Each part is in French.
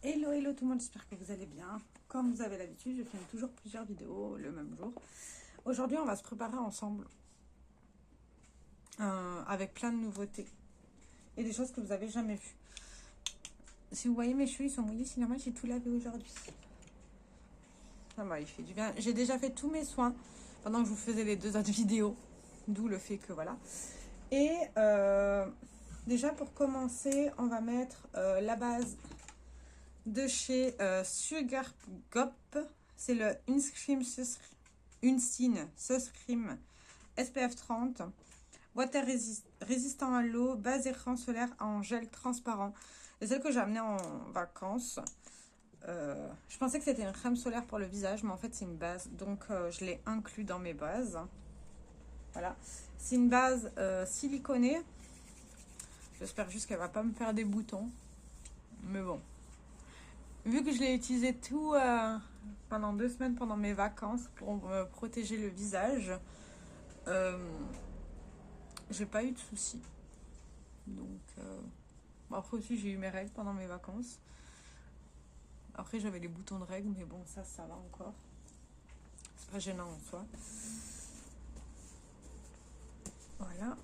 Hello, hello tout le monde, j'espère que vous allez bien. Comme vous avez l'habitude, je filme toujours plusieurs vidéos le même jour. Aujourd'hui, on va se préparer ensemble avec plein de nouveautés et des choses que vous n'avez jamais vues. Si vous voyez mes cheveux, ils sont mouillés, c'est normal, j'ai tout lavé aujourd'hui. Ça va, il fait du bien. J'ai déjà fait tous mes soins pendant que je vous faisais les deux autres vidéos, d'où le fait que voilà. Et déjà pour commencer, on va mettre la base de chez Sugar Gop. C'est le Unseen Sunscreen SPF 30. Water résistant à l'eau, base écran solaire en gel transparent. C'est celle que j'ai amenée en vacances. Je pensais que c'était une crème solaire pour le visage, mais en fait c'est une base. Donc je l'ai inclus dans mes bases. Voilà. C'est une base siliconée. J'espère juste qu'elle va pas me faire des boutons. Mais bon. Vu que je l'ai utilisé tout pendant 2 semaines pendant mes vacances pour me protéger le visage, j'ai pas eu de soucis. Donc, bon, après aussi j'ai eu mes règles pendant mes vacances. Après j'avais les boutons de règles, mais bon ça va encore. C'est pas gênant en soi. Voilà.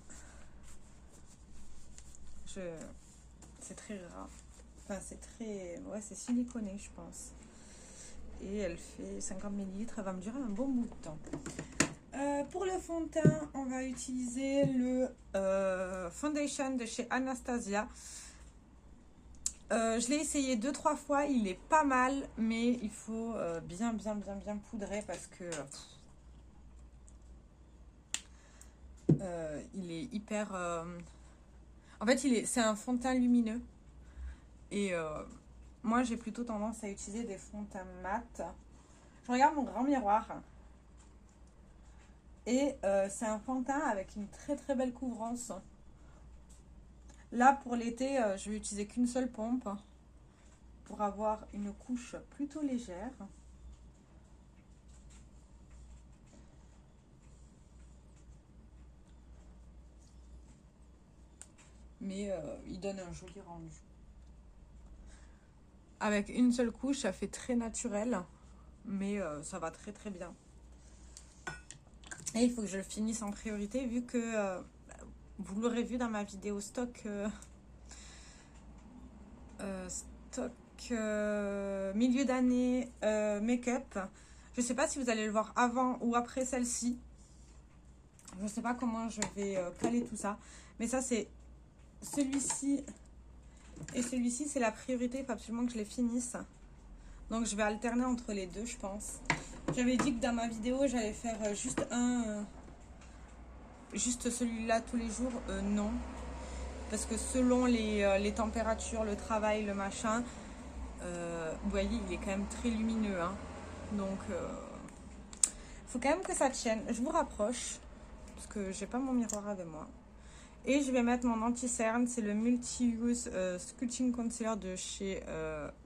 C'est très rare. Enfin c'est très... Ouais, c'est siliconé je pense. Et elle fait 50 ml, elle va me durer un bon bout de temps. Pour le fond de teint, on va utiliser le foundation de chez Anastasia. Je l'ai essayé 2-3 fois, il est pas mal, mais il faut bien poudrer parce que il est hyper... En fait, c'est un fond de teint lumineux. Et moi, j'ai plutôt tendance à utiliser des fonds de teint mat. Je regarde mon grand miroir. Et c'est un fond de teint avec une très belle couvrance. Là, pour l'été, je vais utiliser qu'une seule pompe pour avoir une couche plutôt légère. Mais il donne un joli rendu. Avec une seule couche, ça fait très naturel, mais ça va très bien. Et il faut que je le finisse en priorité, vu que vous l'aurez vu dans ma vidéo stock milieu d'année make-up. Je sais pas si vous allez le voir avant ou après celle-ci. Je sais pas comment je vais caler tout ça, mais ça c'est celui-ci et celui-ci, c'est la priorité. Il faut absolument que je les finisse. Donc je vais alterner entre les deux, je pense. J'avais dit que dans ma vidéo, j'allais faire juste celui-là tous les jours. Non. Parce que selon les températures, le travail, le machin, vous voyez, il est quand même très lumineux. Hein. Donc, faut quand même que ça tienne. Je vous rapproche. Parce que j'ai pas mon miroir avec moi. Et je vais mettre mon anti-cerne. C'est le Multi-Use Sculpting Concealer de chez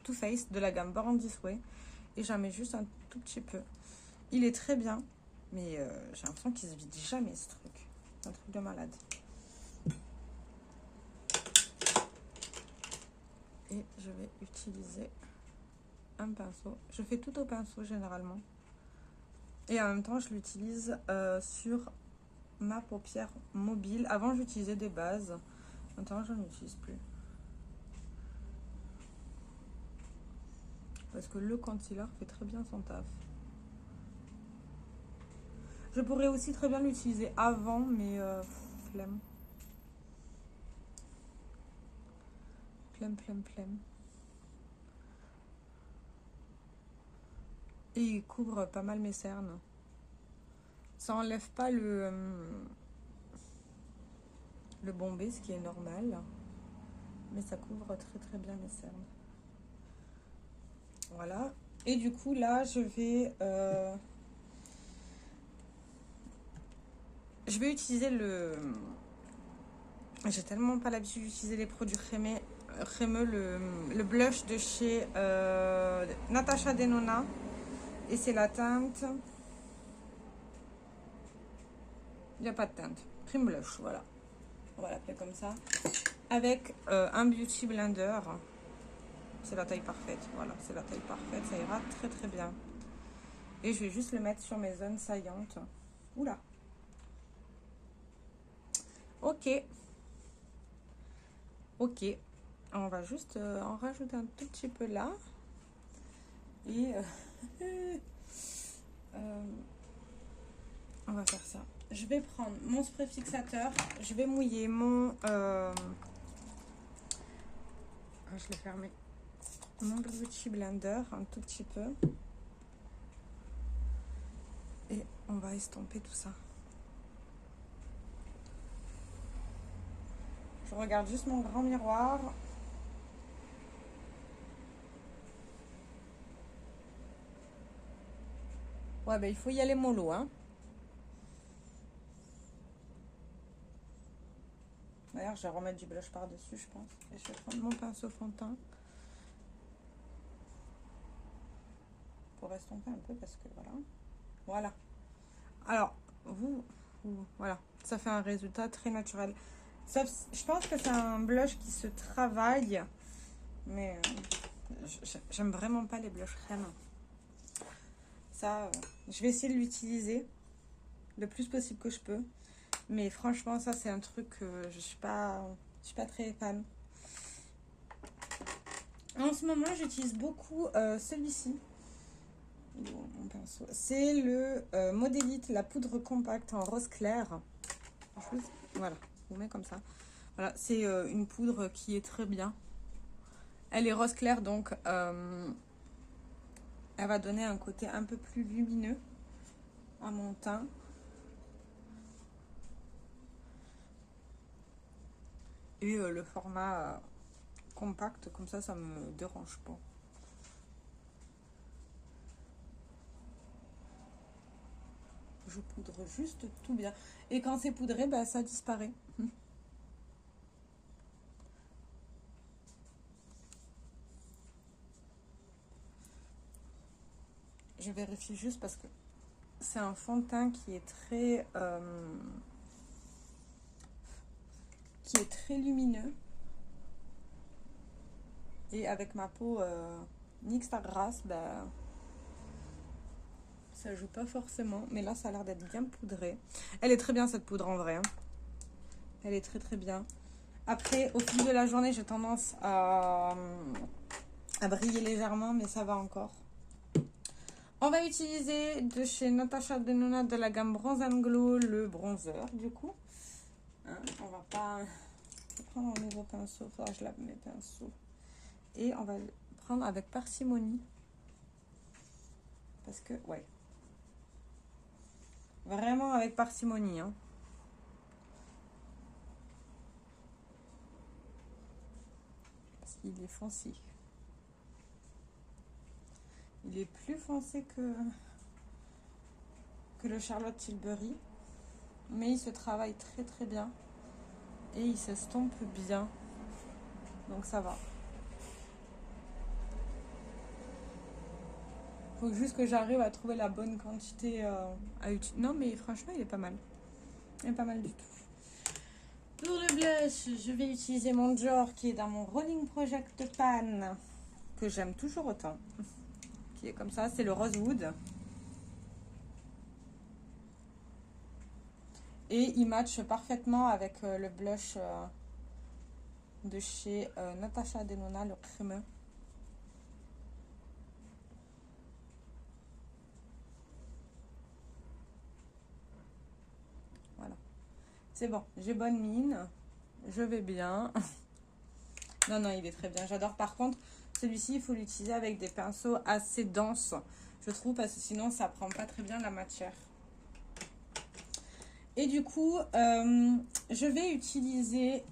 Too Faced, de la gamme Born This Way. Et j'en mets juste un tout petit peu. Il est très bien. Mais j'ai l'impression qu'il se vide jamais, ce truc. C'est un truc de malade. Et je vais utiliser un pinceau. Je fais tout au pinceau généralement. Et en même temps, je l'utilise sur ma paupière mobile. Avant, j'utilisais des bases. Maintenant, je n'en utilise plus. Parce que le concealer fait très bien son taf. Je pourrais aussi très bien l'utiliser avant, mais flemme. Flemme. Et il couvre pas mal mes cernes. Ça enlève pas le bombé, ce qui est normal. Mais ça couvre très bien mes cernes. Voilà. Et du coup, là, je vais utiliser le... J'ai tellement pas l'habitude d'utiliser les produits crémeux, le blush de chez Natasha Denona. Et c'est la teinte... Il n'y a pas de teinte. Cream blush, voilà. On va l'appeler comme ça. Avec un beauty blender. c'est la taille parfaite. Voilà, c'est la taille parfaite, ça ira très très bien. Et je vais juste le mettre sur mes zones saillantes. Oula. Ok. Ok. On va juste en rajouter un tout petit peu là. Et on va faire ça. Je vais prendre mon spray fixateur. Je vais mouiller mon... je l'ai fermé. Mon Beauty Blender un tout petit peu. Et on va estomper tout ça. Je regarde juste mon grand miroir. Ouais, ben il faut y aller mollo, hein. D'ailleurs, je vais remettre du blush par-dessus, je pense. Et je vais prendre mon pinceau fond de teint. Pour estomper un peu, parce que voilà. Voilà. Alors, voilà. Ça fait un résultat très naturel. Sauf, je pense que c'est un blush qui se travaille. Mais j'aime vraiment pas les blushs crème. Ça, je vais essayer de l'utiliser le plus possible que je peux. Mais franchement, ça, c'est un truc que je suis pas très fan. En ce moment, j'utilise beaucoup celui-ci. Mon pinceau. C'est le Modélite, la poudre compacte en rose clair. Voilà, je vous mets comme ça. Voilà, c'est une poudre qui est très bien. Elle est rose clair, donc elle va donner un côté un peu plus lumineux à mon teint. Et le format compact, comme ça me dérange pas. Je poudre juste tout bien. Et quand c'est poudré, bah, ça disparaît. Je vérifie juste parce que c'est un fond de teint qui est très lumineux. Et avec ma peau mixte à grasse, bah, ça joue pas forcément. Mais là, ça a l'air d'être bien poudré. Elle est très bien, cette poudre, en vrai. Hein. Elle est très très bien. Après, au fil de la journée, j'ai tendance à briller légèrement, mais ça va encore. On va utiliser de chez Natasha Denona de la gamme Bronze and Glow le bronzer, du coup. Hein, on va pas prendre un nouveau pinceau. Faudra que je lave mes pinceaux. Et on va le prendre avec parcimonie. Parce que, ouais. Vraiment avec parcimonie. Hein. Parce qu'il est foncé. Il est plus foncé que le Charlotte Tilbury. Mais il se travaille très très bien. Et il s'estompe bien. Donc ça va. Faut juste que j'arrive à trouver la bonne quantité à utiliser. Non, mais franchement, il est pas mal. Il est pas mal du tout. Pour le blush, je vais utiliser mon Dior qui est dans mon Rolling Project Pan. Que j'aime toujours autant. Qui est comme ça. C'est le Rosewood. Et il matche parfaitement avec le blush de chez Natasha Denona, le crémeux. Voilà. C'est bon, j'ai bonne mine. Je vais bien. Non, non, il est très bien. J'adore. Par contre, celui-ci, il faut l'utiliser avec des pinceaux assez denses, je trouve, parce que sinon, ça prend pas très bien la matière. Et du coup, je vais utiliser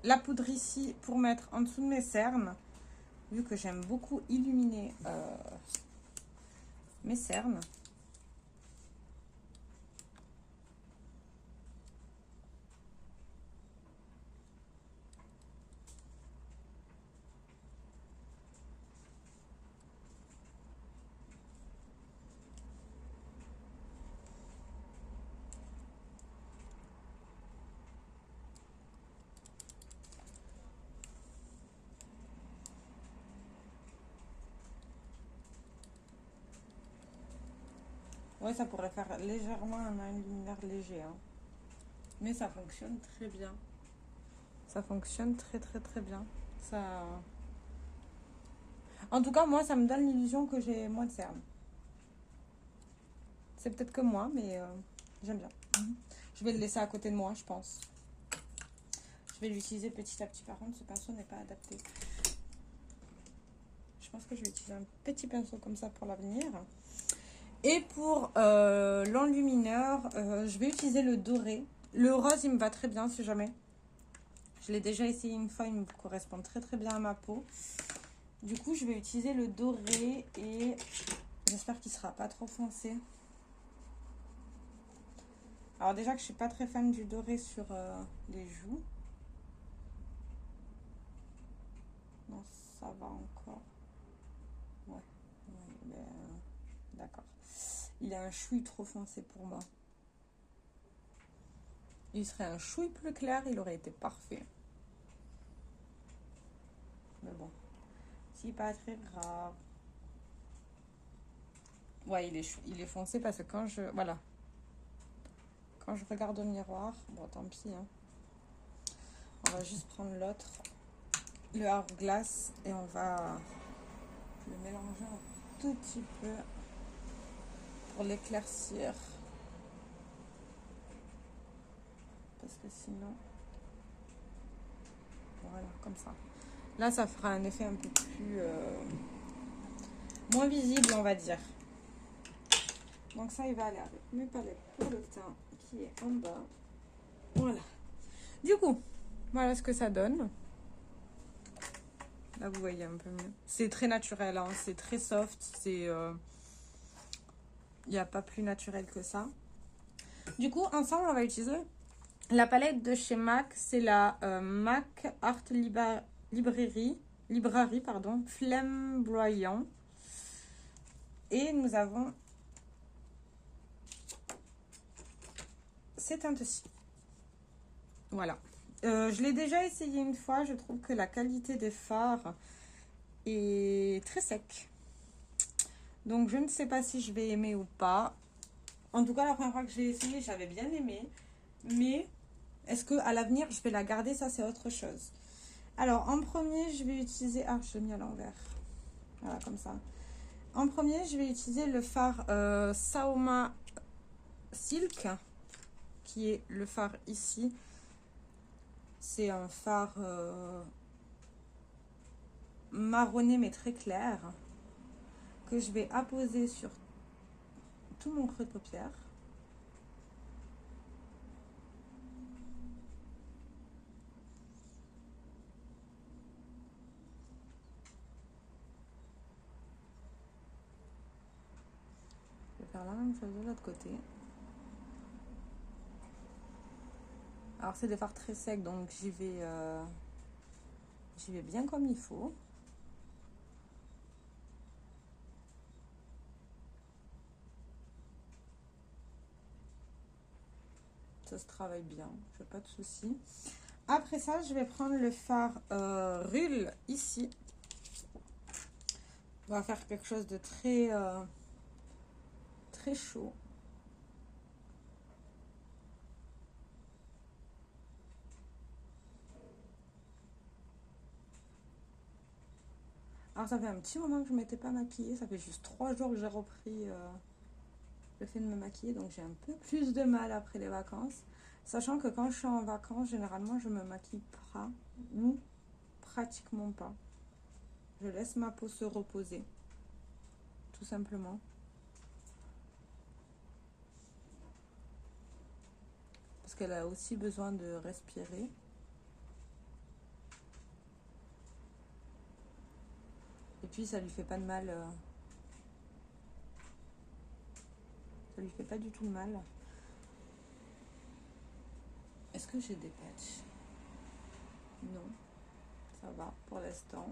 la poudre ici pour mettre en dessous de mes cernes, vu que j'aime beaucoup illuminer mes cernes. Ouais, ça pourrait faire légèrement un enlumineur léger. Hein. Mais ça fonctionne très bien. Ça fonctionne très très très bien. Ça... En tout cas, moi, ça me donne l'illusion que j'ai moins de cernes. C'est peut-être que moi, mais j'aime bien. Je vais le laisser à côté de moi, je pense. Je vais l'utiliser petit à petit. Par contre, ce pinceau n'est pas adapté. Je pense que je vais utiliser un petit pinceau comme ça pour l'avenir. Et pour l'enlumineur, je vais utiliser le doré. Le rose, il me va très bien si jamais. Je l'ai déjà essayé une fois, il me correspond très très bien à ma peau. Du coup, je vais utiliser le doré et j'espère qu'il ne sera pas trop foncé. Alors déjà que je ne suis pas très fan du doré sur les joues. Non, ça va encore. Ouais, d'accord. Il a un chouille trop foncé pour moi. Il serait un chouille plus clair, il aurait été parfait. Mais bon, c'est pas très grave. Ouais, il est foncé parce que quand je... Voilà. Quand je regarde au miroir, bon tant pis. Hein. On va juste prendre l'autre, le Hourglass, et on va le mélanger un tout petit peu pour l'éclaircir. Parce que sinon... Voilà, comme ça. Là, ça fera un effet un peu plus... moins visible, on va dire. Donc ça, il va aller avec mes palettes pour le teint qui est en bas. Voilà. Du coup, voilà ce que ça donne. Là, vous voyez un peu mieux. C'est très naturel, hein, c'est très soft. C'est, il n'y a pas plus naturel que ça. Du coup, ensemble, on va utiliser la palette de chez MAC. C'est la MAC Art Library, pardon, Flamboyant. Et nous avons ces teintes-ci. Voilà. Je l'ai déjà essayé une fois. Je trouve que la qualité des fards est très sec. Donc, je ne sais pas si je vais aimer ou pas. En tout cas, la première fois que j'ai essayé, j'avais bien aimé. Mais est-ce qu'à l'avenir, je vais la garder? Ça, c'est autre chose. Alors, en premier, je vais utiliser... Ah, je l'ai mis à l'envers. Voilà, comme ça. En premier, je vais utiliser le fard Saoma Silk, qui est le fard ici. C'est un fard marronné, mais très clair, que je vais apposer sur tout mon creux de paupière. Je vais faire la même chose de l'autre côté. Alors c'est des fards très secs, donc j'y vais bien comme il faut. Ça se travaille bien, je n'ai pas de soucis. Après ça, je vais prendre le fard Rulle ici. On va faire quelque chose de très, très chaud. Alors ça fait un petit moment que je ne m'étais pas maquillée. Ça fait juste 3 jours que j'ai repris le fait de me maquiller. Donc j'ai un peu plus de mal après les vacances. Sachant que quand je suis en vacances, généralement je me maquille pas ou pratiquement pas. Je laisse ma peau se reposer. Tout simplement. Parce qu'elle a aussi besoin de respirer. Et puis ça lui fait pas de mal. Ça lui fait pas du tout de mal. Est-ce que j'ai des patchs? Non. Ça va pour l'instant.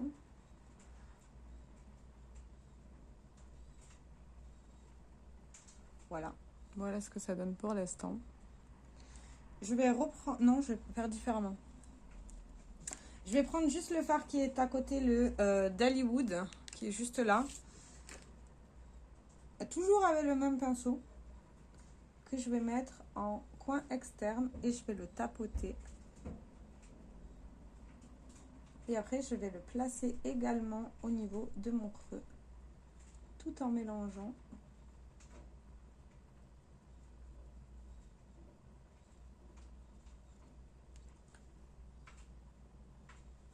Voilà. Voilà ce que ça donne pour l'instant. Je vais reprendre... Non, je vais faire différemment. Je vais prendre juste le fard qui est à côté, le d'Hollywood, qui est juste là. Toujours avec le même pinceau. que je vais mettre en coin externe et je vais le tapoter. Et après, je vais le placer également au niveau de mon creux, tout en mélangeant.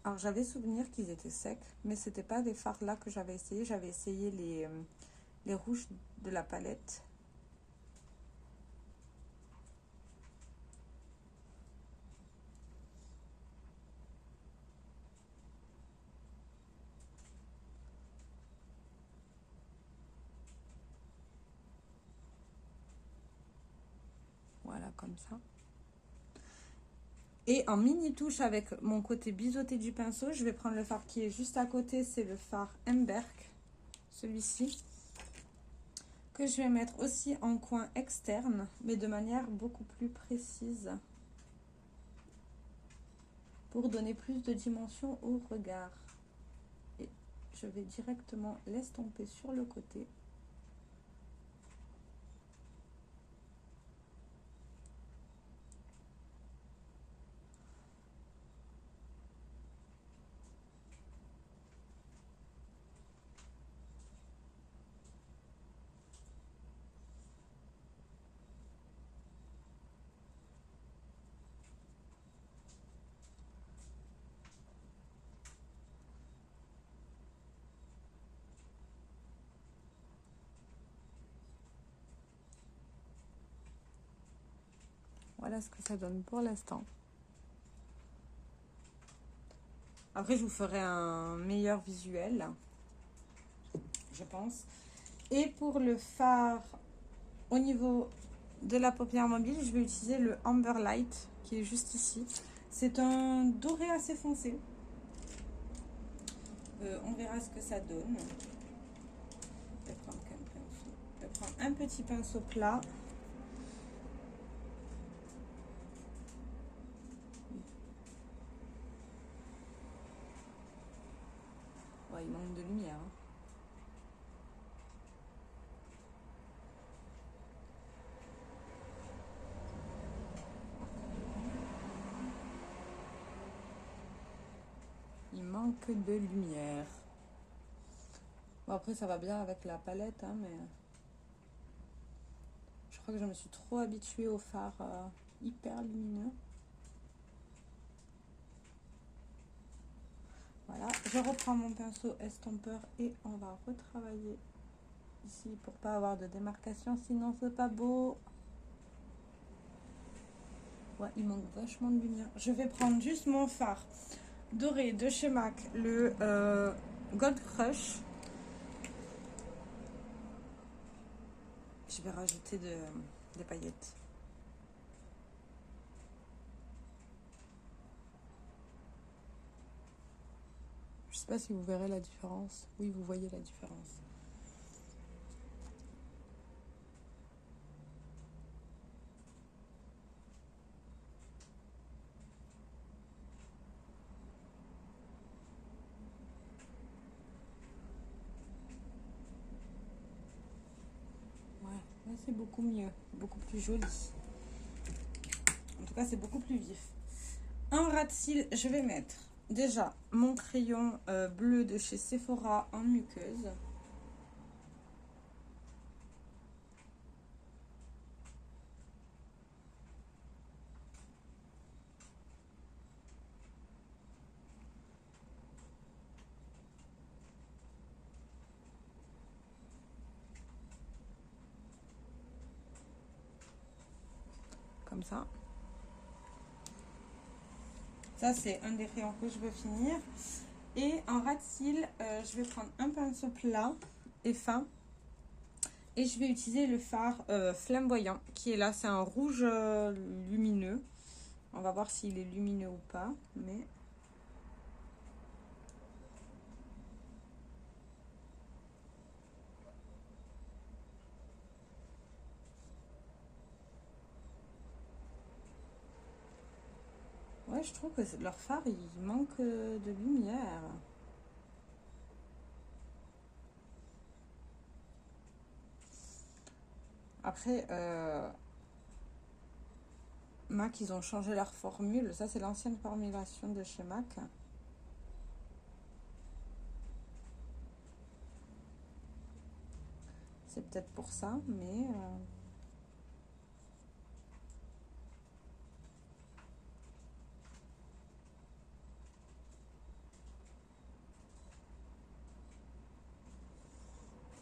Alors, j'avais souvenir qu'ils étaient secs, mais ce n'était pas des fards là que j'avais essayé. J'avais essayé les rouges de la palette. Voilà, comme ça. Et en mini touche avec mon côté biseauté du pinceau, je vais prendre le fard qui est juste à côté. C'est le fard Emberk, celui-ci. Que je vais mettre aussi en coin externe, mais de manière beaucoup plus précise. Pour donner plus de dimension au regard. Et je vais directement l'estomper sur le côté. Voilà ce que ça donne pour l'instant. Après, je vous ferai un meilleur visuel, je pense. Et pour le fard, au niveau de la paupière mobile, je vais utiliser le Amber Light, qui est juste ici. C'est un doré assez foncé. On verra ce que ça donne. Je vais prendre qu'un pinceau. Je vais prendre un petit pinceau plat. Ouais, il manque de lumière. Hein. Il manque de lumière. Bon, après, ça va bien avec la palette, hein, mais je crois que je me suis trop habituée au fard hyper lumineux. Voilà, je reprends mon pinceau estompeur et on va retravailler ici pour pas avoir de démarcation, sinon c'est pas beau. Ouais, il manque vachement de lumière. Je vais prendre juste mon fard doré de chez MAC, le Gold Crush. Je vais rajouter des paillettes. Je sais pas si vous verrez la différence. Oui, vous voyez la différence. Ouais, là c'est beaucoup mieux, beaucoup plus joli. En tout cas, c'est beaucoup plus vif. Un ras de cils, je vais mettre déjà mon crayon bleu de chez Sephora en muqueuse. Comme ça. Ça, c'est un des crayons que je veux finir. Et en ras de cils, je vais prendre un pinceau plat et fin. Et je vais utiliser le fard flamboyant qui est là. C'est un rouge lumineux. On va voir s'il est lumineux ou pas. Mais ouais, je trouve que leur fard, il manque de lumière. Après, MAC, ils ont changé leur formule. Ça, c'est l'ancienne formulation de chez MAC. C'est peut-être pour ça, mais...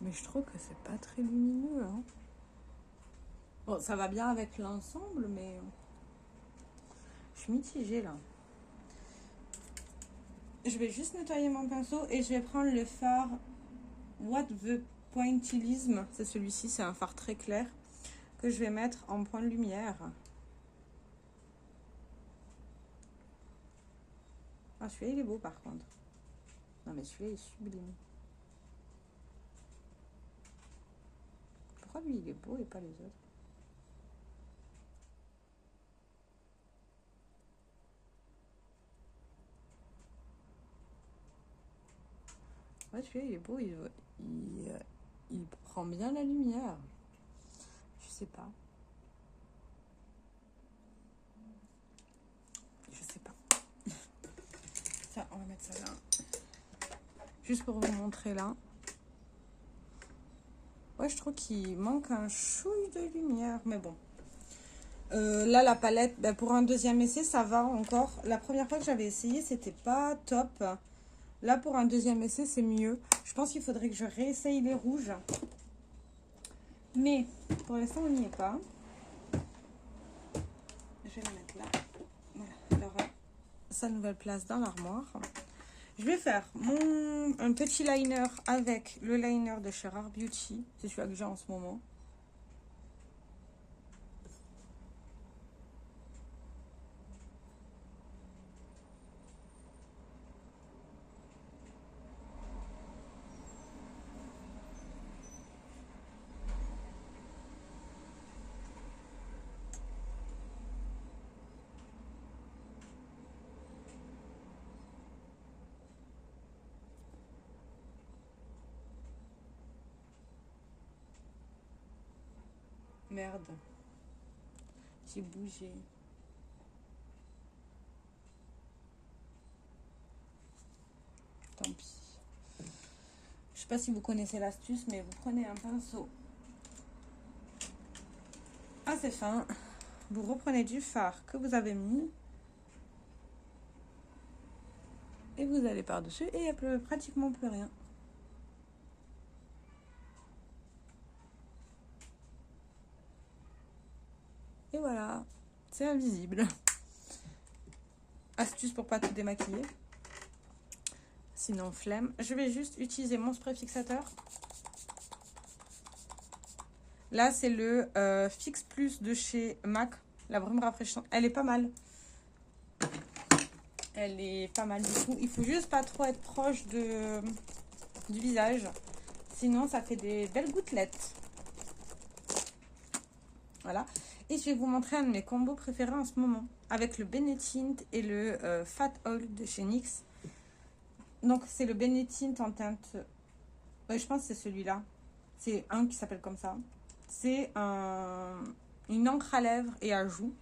Mais je trouve que c'est pas très lumineux. Hein. Bon, ça va bien avec l'ensemble, mais... Je suis mitigée, là. Je vais juste nettoyer mon pinceau et je vais prendre le fard What the Pointillism. C'est celui-ci, c'est un fard très clair que je vais mettre en point de lumière. Ah, celui-là, il est beau, par contre. Non, mais celui-là, il est sublime. Pourquoi lui, il est beau et pas les autres? Ouais, celui-là, il est beau. Il prend bien la lumière. Je sais pas. Je sais pas. Ça, on va mettre ça là. Juste pour vous montrer là. Ouais, je trouve qu'il manque un chouille de lumière. Mais bon. Là, la palette, bah, pour un deuxième essai, ça va encore. La première fois que j'avais essayé, c'était pas top. Là, pour un deuxième essai, c'est mieux. Je pense qu'il faudrait que je réessaye les rouges. Mais, pour l'instant, on n'y est pas. Je vais le mettre là. Voilà. Elle aura sa nouvelle place dans l'armoire. Je vais faire un petit liner avec le liner de chez Rare Beauty. C'est celui-là que j'ai en ce moment. Merde. J'ai bougé. Tant pis. Je sais pas si vous connaissez l'astuce, mais vous prenez un pinceau assez fin. Vous reprenez du fard que vous avez mis. Et vous allez par-dessus et il n'y a pratiquement plus rien. Et voilà, c'est invisible. Astuce pour pas tout démaquiller. Sinon, flemme. Je vais juste utiliser mon spray fixateur. Là, c'est le Fix Plus de chez MAC. La brume rafraîchissante. Elle est pas mal. Elle est pas mal du tout. Il faut juste pas trop être proche du visage. Sinon, ça fait des belles gouttelettes. Voilà. Et je vais vous montrer un de mes combos préférés en ce moment. Avec le Benetint et le Fat Oil de chez NYX. Donc, c'est le Benetint en teinte... je pense que c'est celui-là. C'est un qui s'appelle comme ça. C'est une encre à lèvres et à joues.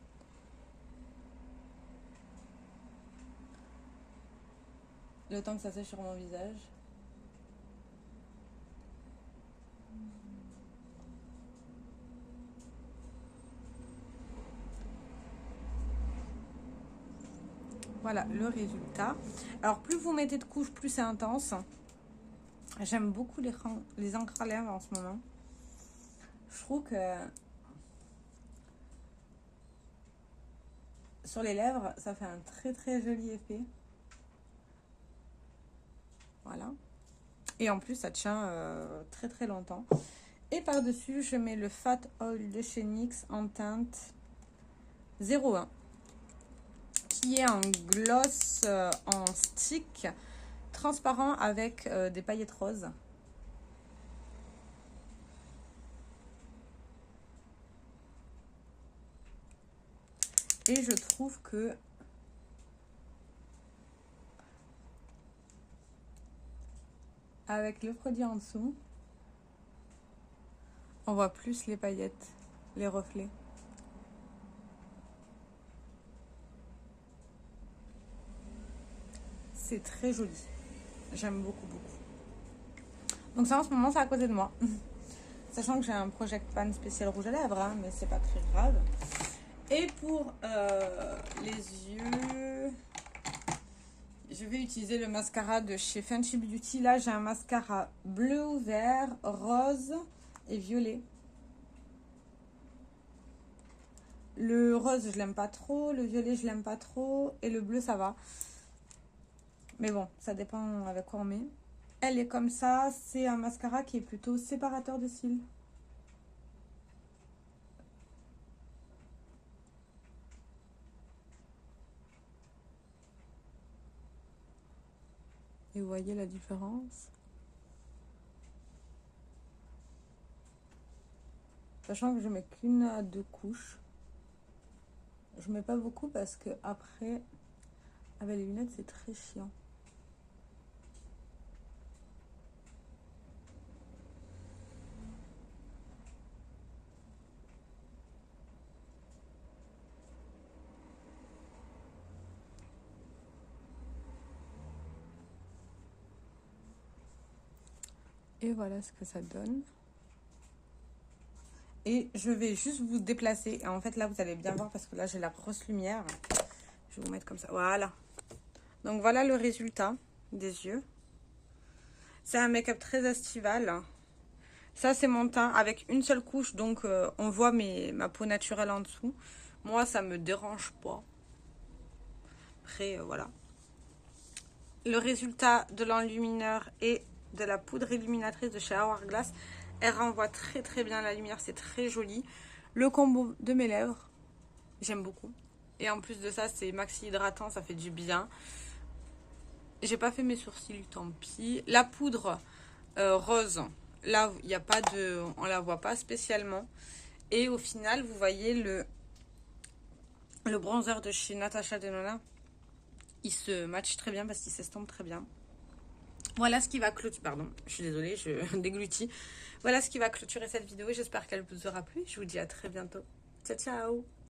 Le temps que ça sèche sur mon visage. Voilà le résultat. Alors, plus vous mettez de couches, plus c'est intense. J'aime beaucoup les encres à lèvres en ce moment. Je trouve que sur les lèvres, ça fait un très très joli effet. Voilà. Et en plus, ça tient très très longtemps. Et par-dessus, je mets le Fat Oil de chez NYX en teinte 01. Qui est un gloss en stick transparent avec des paillettes roses. Et je trouve que avec le produit en dessous, on voit plus les paillettes, les reflets. c'est très joli. J'aime beaucoup, beaucoup. Donc ça, en ce moment, c'est à côté de moi. Sachant que j'ai un Project Pan spécial rouge à lèvres, hein, mais c'est pas très grave. Et pour les yeux, je vais utiliser le mascara de chez Fenty Beauty. Là, j'ai un mascara bleu, vert, rose et violet. Le rose, je l'aime pas trop. Le violet, je l'aime pas trop. Et le bleu, ça va. Mais bon, ça dépend avec quoi on met. Elle est comme ça. C'est un mascara qui est plutôt séparateur de cils. Et vous voyez la différence? Sachant que je mets qu'une à deux couches. Je mets pas beaucoup parce que après, avec les lunettes, c'est très chiant. Et voilà ce que ça donne. Et je vais juste vous déplacer. Et en fait, là, vous allez bien voir parce que là, j'ai la grosse lumière. Je vais vous mettre comme ça. Voilà. Donc, voilà le résultat des yeux. C'est un make-up très estival. Ça, c'est mon teint avec une seule couche. Donc, on voit ma peau naturelle en dessous. Moi, ça me dérange pas. Après, voilà. Le résultat de l'enlumineur et de la poudre illuminatrice de chez Hourglass. Elle renvoie très très bien la lumière, c'est très joli. Le combo de mes lèvres, j'aime beaucoup. Et en plus de ça, c'est maxi hydratant, ça fait du bien. J'ai pas fait mes sourcils, tant pis. La poudre rose, là, il n'y a pas de, on la voit pas spécialement. Et au final, vous voyez le bronzer de chez Natasha Denona. Il se match très bien parce qu'il s'estompe très bien. Voilà ce qui va clôturer, pardon, je suis désolée, je déglutis. Voilà ce qui va clôturer cette vidéo. J'espère qu'elle vous aura plu. Je vous dis à très bientôt. Ciao, ciao!